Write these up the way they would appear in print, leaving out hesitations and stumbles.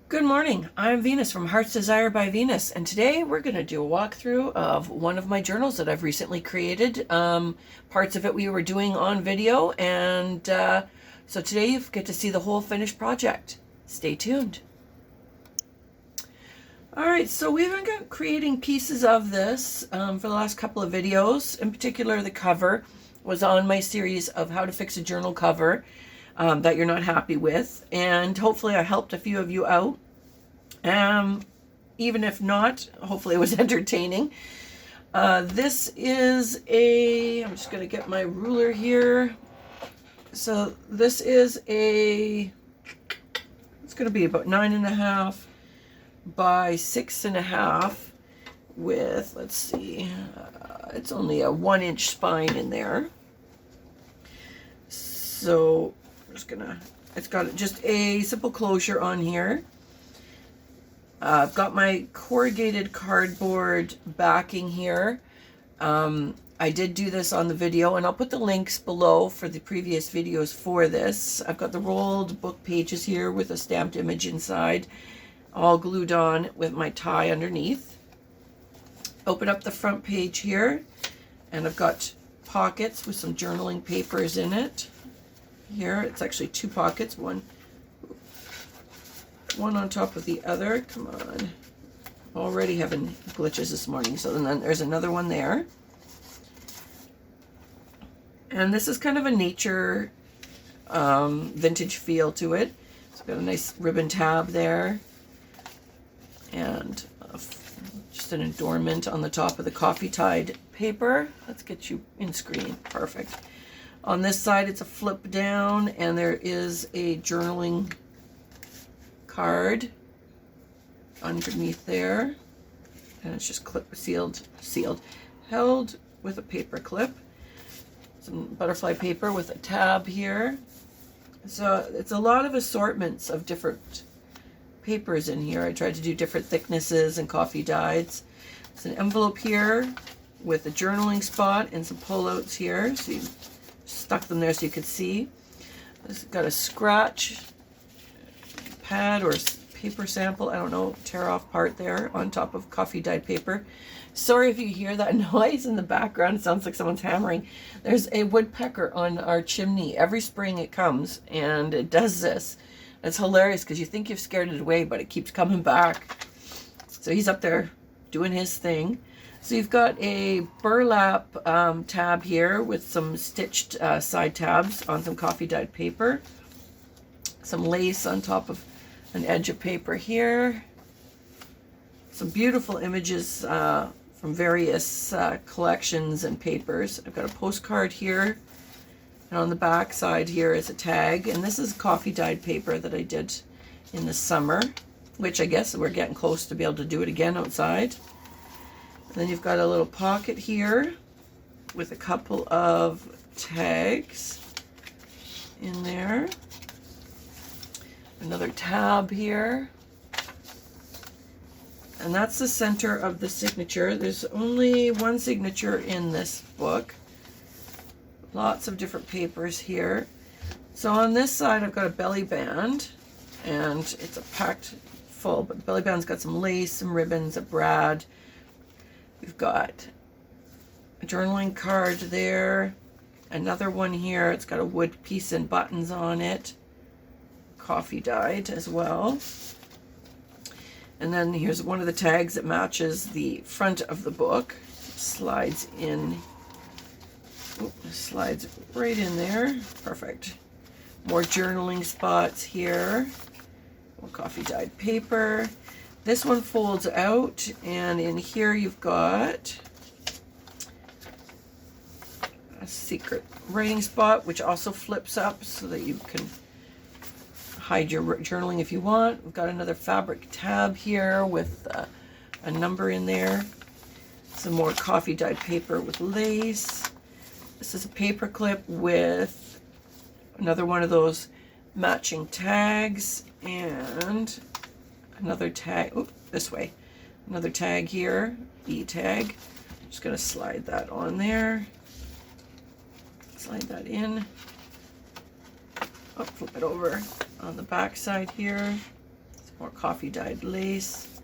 Good morning. I'm Venus from Heart's Desire by Venus, and today we're going to do a walkthrough of one of my journals that I've recently created. Parts of it we were doing on video, and so today you get to see the whole finished project. Stay tuned. All right, so we've been creating pieces of this for the last couple of videos. In particular, the cover was on my series of how to fix a journal cover that you're not happy with, and hopefully I helped a few of you out. Even if not, hopefully it was entertaining. This is I'm just going to get my ruler here. So this is it's going to be about 9.5 by 6.5 with, let's see, it's only a 1-inch spine in there. So I'm just gonna, it's got just a simple closure on here. I've got my corrugated cardboard backing here. I did do this on the video, and I'll put the links below for the previous videos for this. I've got the rolled book pages here with a stamped image inside, all glued on with my tie underneath. Open up the front page here, and I've got pockets with some journaling papers in it. Here, it's actually 2 pockets, one on top of the other. Come on. Already having glitches this morning. So then there's another one there. And this is kind of a nature vintage feel to it. It's got a nice ribbon tab there. And just an adornment on the top of the coffee tied paper. Let's get you in screen. Perfect. On this side, it's a flip down, and there is a journaling card underneath there, and it's just sealed, held with a paper clip. Some butterfly paper with a tab here. So it's a lot of assortments of different papers in here. I tried to do different thicknesses and coffee dyes. It's an envelope here with a journaling spot and some pullouts here. So you stuck them there so you could see. It's got a scratch pad or paper sample, I don't know, tear off part there on top of coffee dyed paper. Sorry if you hear that noise in the background. It sounds like someone's hammering. There's a woodpecker on our chimney. Every spring it comes and it does this. It's hilarious because you think you've scared it away, but it keeps coming back. So he's up there doing his thing. So you've got a burlap tab here with some stitched side tabs on some coffee dyed paper. Some lace on top of an edge of paper here. Some beautiful images from various collections and papers. I've got a postcard here, and on the back side here is a tag, and this is coffee dyed paper that I did in the summer, which I guess we're getting close to be able to do it again outside. And then you've got a little pocket here with a couple of tags in there. Another tab here. And that's the center of the signature. There's only one signature in this book. Lots of different papers here. So on this side I've got a belly band, and it's a packed full, but the belly band's got some lace, some ribbons, a brad. We've got a journaling card there. Another one here. It's got a wood piece and buttons on it. Coffee dyed as well. And then here's one of the tags that matches the front of the book. Slides in. Slides right in there. Perfect. More journaling spots here. More coffee dyed paper. This one folds out, and in here you've got a secret writing spot, which also flips up so that you can hide your journaling if you want. We've got another fabric tab here with a number in there. Some more coffee dyed paper with lace. This is a paper clip with another one of those matching tags, and another tag, this way. Another tag here, E tag. Just gonna slide that on there. Slide that in. Oh, flip it over on the back side here. more coffee dyed lace,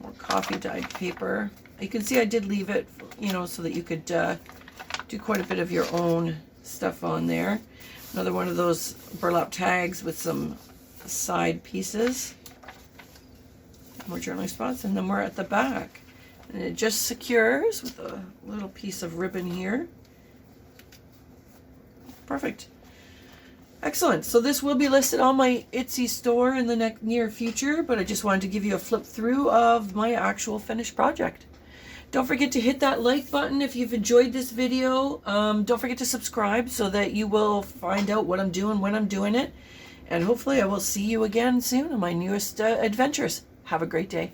more coffee dyed paper. You can see I did leave it, you know, so that you could do quite a bit of your own stuff on there. Another one of those burlap tags with some side pieces. More journaling spots, and then we're at the back. And it just secures with a little piece of ribbon here. Perfect. Excellent. So this will be listed on my Etsy store in the near future, but I just wanted to give you a flip through of my actual finished project. Don't forget to hit that like button if you've enjoyed this video. Don't forget to subscribe so that you will find out what I'm doing when I'm doing it. And hopefully I will see you again soon on my newest adventures. Have a great day.